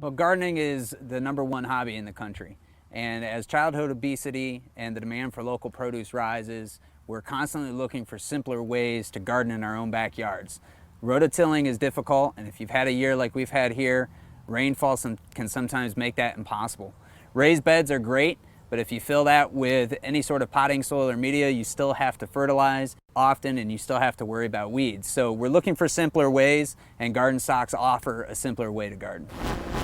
Well, gardening is the #1 hobby in the country. And as childhood obesity and the demand for local produce rises, we're constantly looking for simpler ways to garden in our own backyards. Rototilling is difficult, and if you've had a year like we've had here, rainfall can sometimes make that impossible. Raised beds are great, but if you fill that with any sort of potting soil or media, you still have to fertilize often and you still have to worry about weeds. So we're looking for simpler ways, and GardenSoxx offer a simpler way to garden.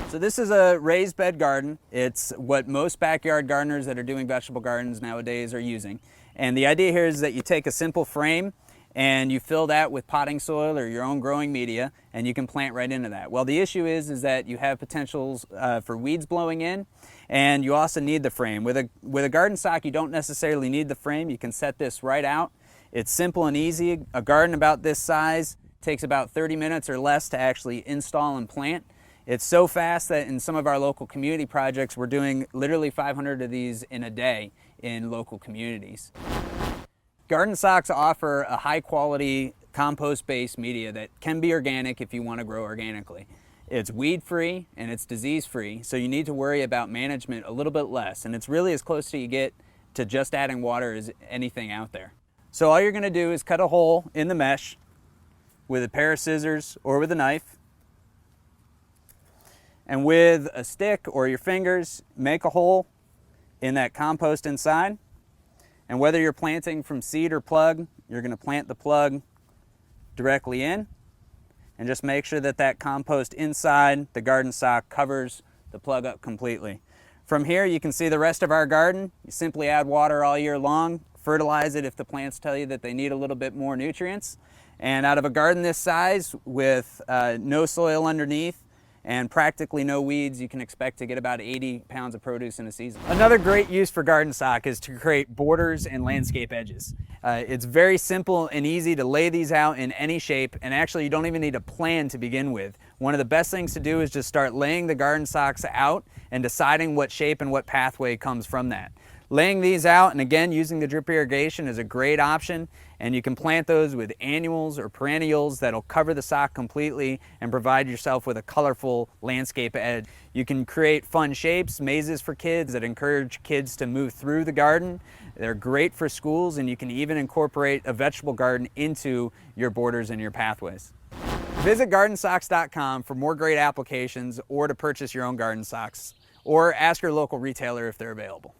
So this is a raised bed garden. It's what most backyard gardeners that are doing vegetable gardens nowadays are using. And the idea here is that you take a simple frame and you fill that with potting soil or your own growing media, and you can plant right into that. Well, the issue is that you have potentials for weeds blowing in, and you also need the frame. With a GardenSoxx, you don't necessarily need the frame. You can set this right out. It's simple and easy. A garden about this size takes about 30 minutes or less to actually install and plant. It's so fast that in some of our local community projects, we're doing literally 500 of these in a day in local communities. GardenSoxx offer a high quality compost-based media that can be organic if you want to grow organically. It's weed-free and it's disease-free, so you need to worry about management a little bit less, and it's really as close to you get to just adding water as anything out there. So all you're going to do is cut a hole in the mesh with a pair of scissors or with a knife, and with a stick or your fingers, make a hole in that compost inside. And whether you're planting from seed or plug, you're going to plant the plug directly in, and just make sure that that compost inside the GardenSoxx covers the plug up completely. From here you can see the rest of our garden. You simply add water all year long, fertilize it if the plants tell you that they need a little bit more nutrients. And out of a garden this size with no soil underneath and practically no weeds, you can expect to get about 80 pounds of produce in a season. Another great use for GardenSoxx is to create borders and landscape edges. It's very simple and easy to lay these out in any shape, and actually you don't even need a plan to begin with. One of the best things to do is just start laying the GardenSoxx out and deciding what shape and what pathway comes from that. Laying these out, and again, using the drip irrigation is a great option, and you can plant those with annuals or perennials that'll cover the sock completely and provide yourself with a colorful landscape edge. You can create fun shapes, mazes for kids that encourage kids to move through the garden. They're great for schools, and you can even incorporate a vegetable garden into your borders and your pathways. Visit GardenSoxx.com for more great applications, or to purchase your own GardenSoxx, or ask your local retailer if they're available.